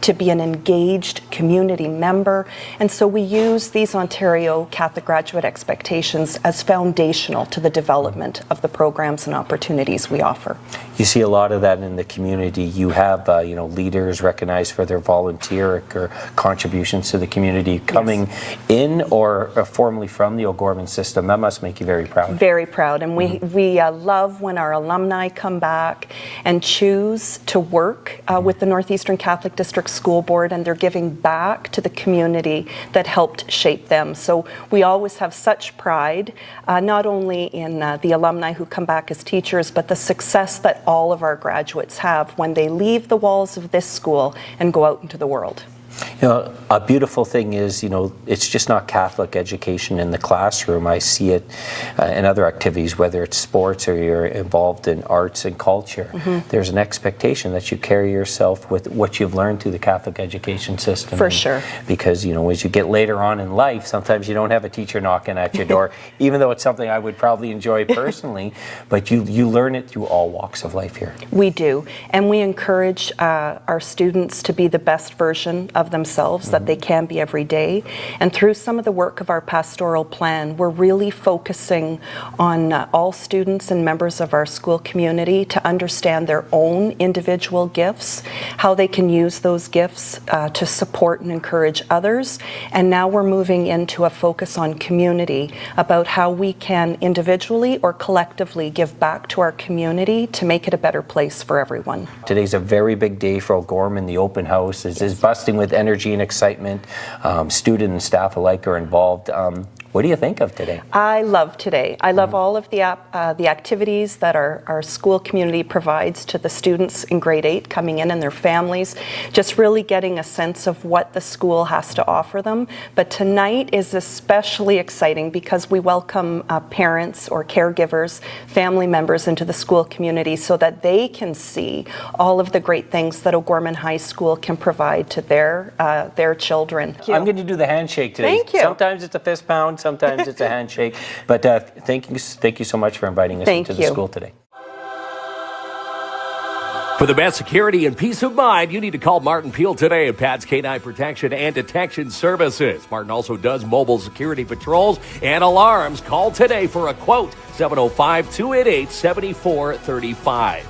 S6: to be an engaged community member. And so we use these Ontario Catholic graduate expectations as foundational to the development of the programs and opportunities we offer.
S5: You see a lot of that in the community. You have leaders recognized for their volunteer or contributions to the community coming in or formerly from the O'Gorman system. That must make you very proud.
S6: Very proud. And we love when our alumni come back and choose to work with the Northeastern Catholic District School Board, and they're giving back to the community that helped shape them. So we always have such pride, not only in the alumni who come back as teachers, but the success that all of our graduates have when they leave the walls of this school and go out into the world.
S5: A beautiful thing is, it's just not Catholic education in the classroom. I see it in other activities, whether it's sports or you're involved in arts and culture. There's an expectation that you carry yourself with what you've learned through the Catholic education system.
S6: For sure.
S5: Because, as you get later on in life, sometimes you don't have a teacher knocking at your door, even though it's something I would probably enjoy personally, but you learn it through all walks of life here.
S6: We do. And we encourage our students to be the best version of themselves that they can be every day. And through some of the work of our pastoral plan, we're really focusing on all students and members of our school community to understand their own individual gifts, how they can use those gifts to support and encourage others. And now we're moving into a focus on community, about how we can individually or collectively give back to our community to make it a better place for everyone.
S5: Today's a very big day for O'Gorman. The open house is busting with energy and excitement. Student and staff alike are involved. What do you think of today?
S6: I love today. I love all of the activities that our school community provides to the students in grade 8 coming in and their families, just really getting a sense of what the school has to offer them. But tonight is especially exciting because we welcome parents or caregivers, family members into the school community so that they can see all of the great things that O'Gorman High School can provide to their children.
S5: I'm going to do the handshake today.
S6: Thank you.
S5: Sometimes it's a fist pound, sometimes it's a handshake. But thank you so much for inviting us into the school today.
S3: For the best security and peace of mind, you need to call Martin Peel today at Pat's K-9 Protection and Detection Services. Martin also does mobile security patrols and alarms. Call today for a quote, 705-288-7435.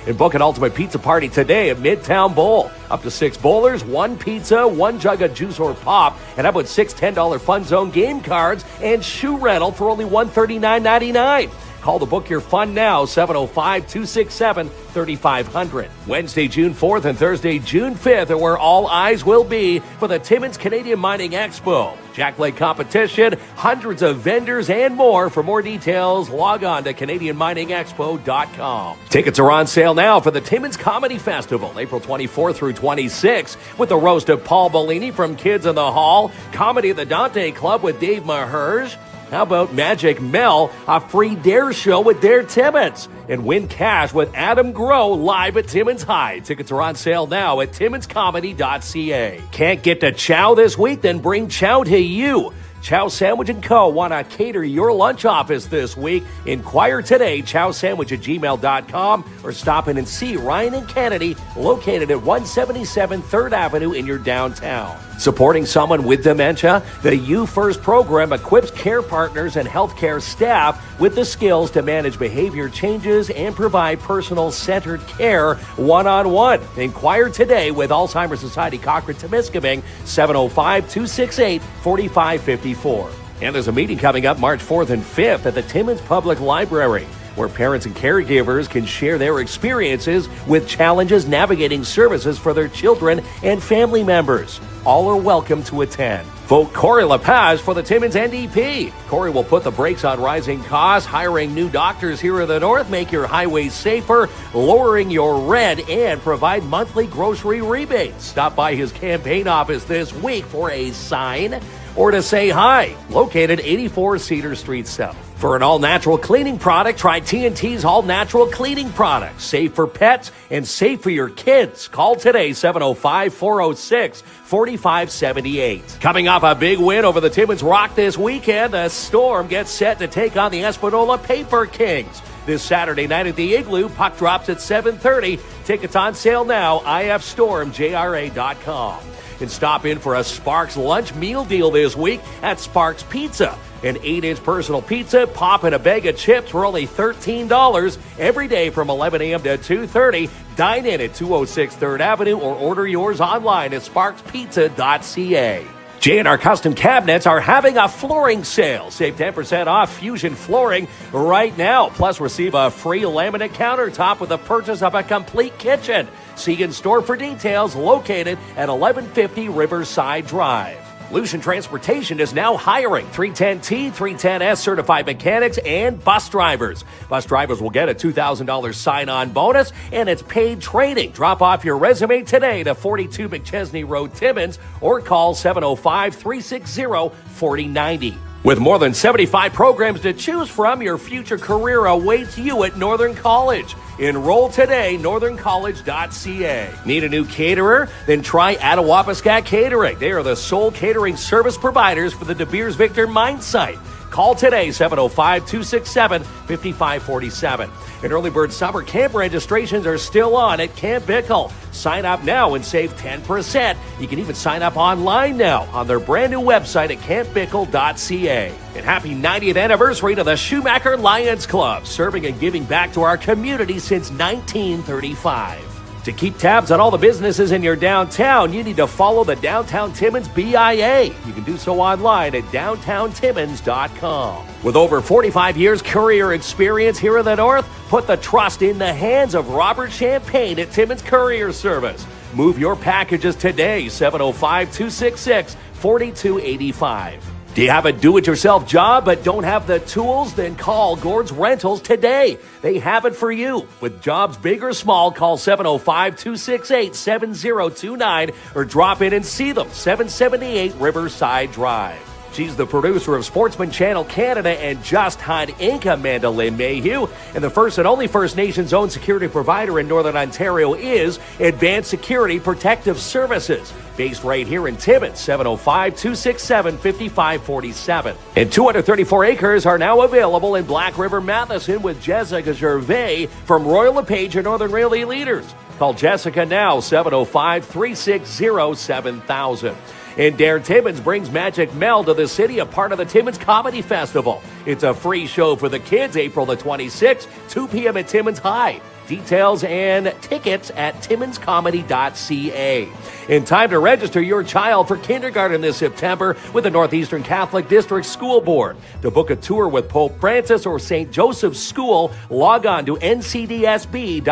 S3: And book an ultimate pizza party today at Midtown Bowl. Up to 6 bowlers, 1 pizza, 1 jug of juice or pop, and up with 6 $10 Fun Zone game cards and shoe rental for only $139.99. Call to book your fun now, 705-267-3500. Wednesday, June 4th and Thursday, June 5th are where all eyes will be for the Timmins Canadian Mining Expo. Jackleg competition, hundreds of vendors, and more. For more details, log on to CanadianMiningExpo.com. Tickets are on sale now for the Timmins Comedy Festival, April 24th through 26th, with the roast of Paul Bellini from Kids in the Hall, comedy at the Dante Club with Dave Maherge. How about Magic Mel, a free Dare show with Dare Timmins? And win cash with Adam Groh live at Timmins High. Tickets are on sale now at timminscomedy.ca. Can't get to Chow this week? Then bring Chow to you. Chow Sandwich & Co. want to cater your lunch office this week. Inquire today, chowsandwich@gmail.com, or stop in and see Ryan and Kennedy, located at 177 3rd Avenue in your downtown. Supporting someone with dementia, the You First program equips care partners and healthcare staff with the skills to manage behavior changes and provide personal-centered care one-on-one. Inquire today with Alzheimer's Society Cochrane-Temiskaming, 705-268-4554. And there's a meeting coming up March 4th and 5th at the Timmins Public Library, where parents and caregivers can share their experiences with challenges navigating services for their children and family members. All are welcome to attend. Vote Corey Lepage for the Timmins NDP. Corey will put the brakes on rising costs, hiring new doctors here in the north, make your highways safer, lowering your rent, and provide monthly grocery rebates. Stop by his campaign office this week for a sign or to say hi, located 84 Cedar Street South. For an all-natural cleaning product, try TNT's all-natural cleaning products. Safe for pets and safe for your kids. Call today, 705-406-4578. Coming off a big win over the Timmins Rock this weekend, the Storm gets set to take on the Espanola Paper Kings. This Saturday night at the Igloo, puck drops at 7:30. Tickets on sale now, ifstormjra.com. And stop in for a Sparks lunch meal deal this week at Sparks Pizza. An 8-inch personal pizza, pop, and a bag of chips for only $13 every day from 11 a.m. to 2:30. Dine in at 206 3rd Avenue or order yours online at sparkspizza.ca. J&R Custom Cabinets are having a flooring sale. Save 10% off Fusion flooring right now. Plus, receive a free laminate countertop with the purchase of a complete kitchen. See in store for details, located at 1150 Riverside Drive. Lucian Transportation is now hiring 310T, 310S certified mechanics and bus drivers. Bus drivers will get a $2,000 sign-on bonus, and it's paid training. Drop off your resume today to 42 McChesney Road, Timmins, or call 705-360-4090. With more than 75 programs to choose from, your future career awaits you at Northern College. Enroll today, northerncollege.ca. Need a new caterer? Then try Attawapiskat Catering. They are the sole catering service providers for the De Beers Victor mine site. Call today, 705-267-5547. And early bird summer camp registrations are still on at Camp Bickle. Sign up now and save 10%. You can even sign up online now on their brand new website at campbickle.ca. And happy 90th anniversary to the Schumacher Lions Club, serving and giving back to our community since 1935. To keep tabs on all the businesses in your downtown, you need to follow the Downtown Timmins BIA. You can do so online at downtowntimmins.com. With over 45 years courier experience here in the North, put the trust in the hands of Robert Champagne at Timmins Courier Service. Move your packages today, 705-266-4285. Do you have a do-it-yourself job but don't have the tools? Then call Gord's Rentals today. They have it for you. With jobs big or small, call 705-268-7029 or drop in and see them, 778 Riverside Drive. She's the producer of Sportsman Channel Canada and Just Hunt Inc., Amanda Lynn Mayhew. And the first and only First Nations-owned security provider in Northern Ontario is Advanced Security Protective Services, based right here in Timmins, 705-267-5547. And 234 acres are now available in Black River, Matheson with Jessica Gervais from Royal LePage and Northern Realty Leaders. Call Jessica now, 705-360-7000. And Dare Timmins brings Magic Mel to the city, a part of the Timmins Comedy Festival. It's a free show for the kids, April the 26th, 2 p.m. at Timmins High. Details and tickets at timminscomedy.ca. In time to register your child for kindergarten this September with the Northeastern Catholic District School Board. To book a tour with Pope Francis or St. Joseph's School, log on to ncdsb.on.ca.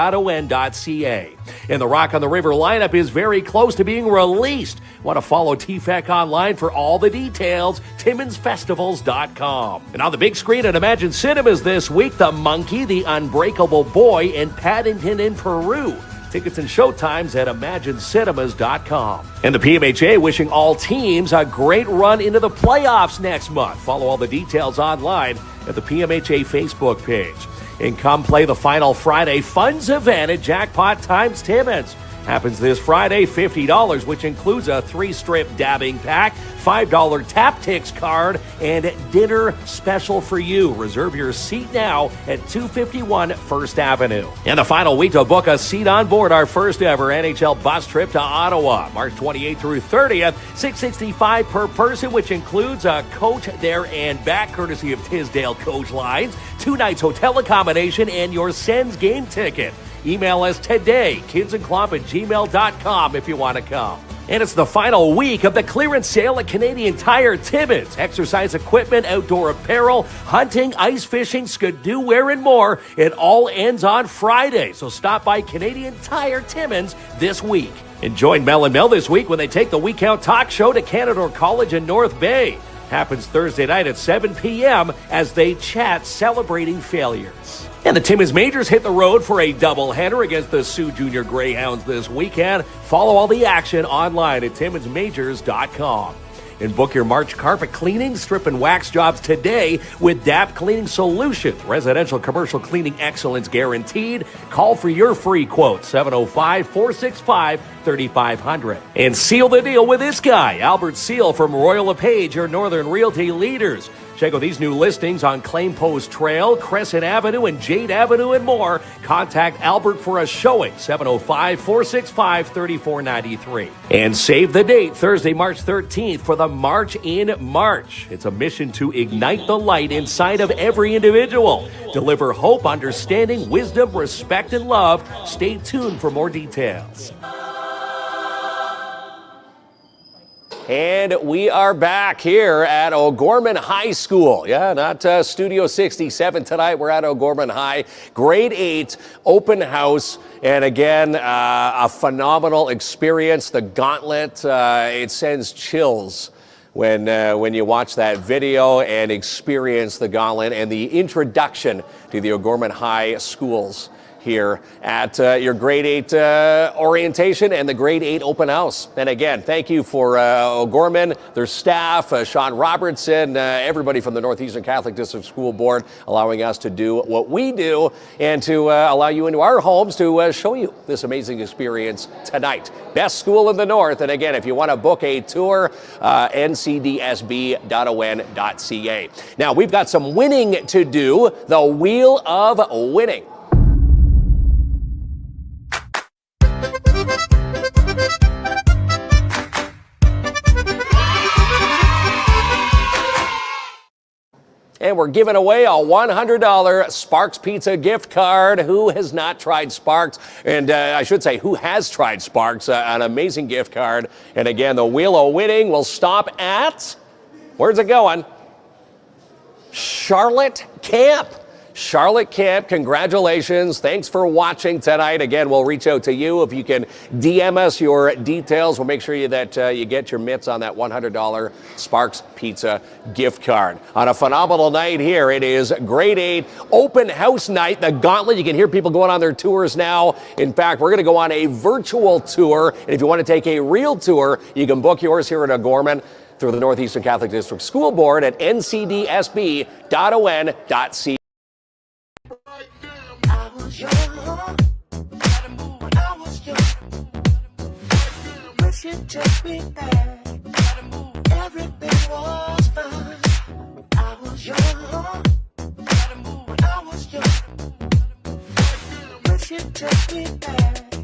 S3: And the Rock on the River lineup is very close to being released. Want to follow TFEC online for all the details, timminsfestivals.com. And on the big screen at Imagine Cinemas this week, The Monkey, The Unbreakable Boy, and Paddington in Peru. Tickets and showtimes at imaginecinemas.com. And the PMHA wishing all teams a great run into the playoffs next month. Follow all the details online at the PMHA Facebook page. And come play the final Friday Funds event at Jackpot Times Timmins. Happens this Friday, $50, which includes a 3-strip dabbing pack, $5 TapTix card, and dinner special for you. Reserve your seat now at 251 First Avenue. And the final week to book a seat on board our first ever NHL bus trip to Ottawa, March 28th through 30th, $665 per person, which includes a coach there and back, courtesy of Tisdale Coach Lines, 2 nights hotel accommodation, and your Sens game ticket. Email us today, kinsandklomp@gmail.com if you want to come. And it's the final week of the clearance sale at Canadian Tire Timmins. Exercise equipment, outdoor apparel, hunting, ice fishing, skidoo wear, and more. It all ends on Friday, so stop by Canadian Tire Timmins this week. And join Mel and Mel this week when they take the We Count Talk Show to Canadore College in North Bay. Happens Thursday night at 7 p.m. as they chat celebrating failures. And the Timmins Majors hit the road for a doubleheader against the Sioux Junior Greyhounds this weekend. Follow all the action online at timminsmajors.com. And book your March carpet cleaning, strip and wax jobs today with DAP Cleaning Solutions. Residential commercial cleaning excellence guaranteed. Call for your free quote, 705-465-3500. And seal the deal with this guy, Albert Seal from Royal LePage, your Northern Realty leaders. Check out these new listings on Claim Post Trail, Crescent Avenue, and Jade Avenue, and more. Contact Albert for a showing, 705-465-3493. And save the date, Thursday, March 13th, for the March in March. It's a mission to ignite the light inside of every individual. Deliver hope, understanding, wisdom, respect, and love. Stay tuned for more details. And we are back here at O'Gorman High School. Yeah, not Studio 67 tonight. We're at O'Gorman High. Grade 8 open house. And again, a phenomenal experience. The gauntlet, it sends chills when you watch that video and experience the gauntlet and the introduction to the O'Gorman High schools here at your grade 8 orientation and the grade 8 open house. And again, thank you for O'Gorman, their staff, Sean Robertson, everybody from the Northeastern Catholic District School Board, allowing us to do what we do and to allow you into our homes to show you this amazing experience tonight. Best school in the North. And again, if you want to book a tour, ncdsb.on.ca. Now, we've got some winning to do, the Wheel of Winning. And we're giving away a $100 Sparks Pizza gift card. Who has not tried Sparks? And I should say, who has tried Sparks? An amazing gift card. And again, the Wheel of Winning will stop at, where's it going? Charlotte Camp. Charlotte Camp, congratulations. Thanks for watching tonight. Again, we'll reach out to you. If you can DM us your details, we'll make sure that you get your mitts on that $100 Sparks Pizza gift card. On a phenomenal night here, it is grade 8 open house night, the gauntlet. You can hear people going on their tours now. In fact, we're going to go on a virtual tour. And if you want to take a real tour, you can book yours here at O'Gorman through the Northeastern Catholic District School Board at ncdsb.on.ca.
S10: You took me back. Everything was fine. I was young. I was young. But you took me back.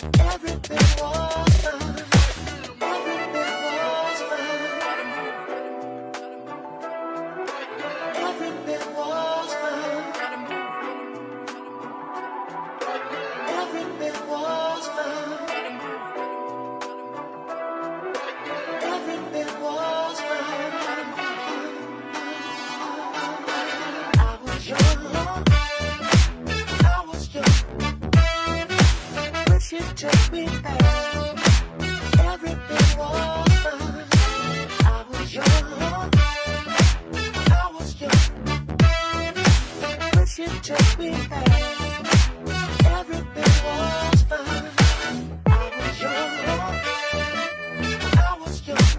S10: Everything was fine. Everything was fine. Everything was fine. Everything was fine. Everything was fine. I was young. I was young. Wish you took me back. Everything was fine. I was young. I was young. Wish you took me back. Everything was fine. I was young. I was young.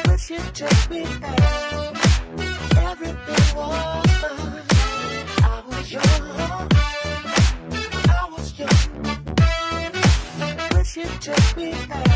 S10: Wish you took me back. Everything was fine. I was young. I was young. Wish you took me back.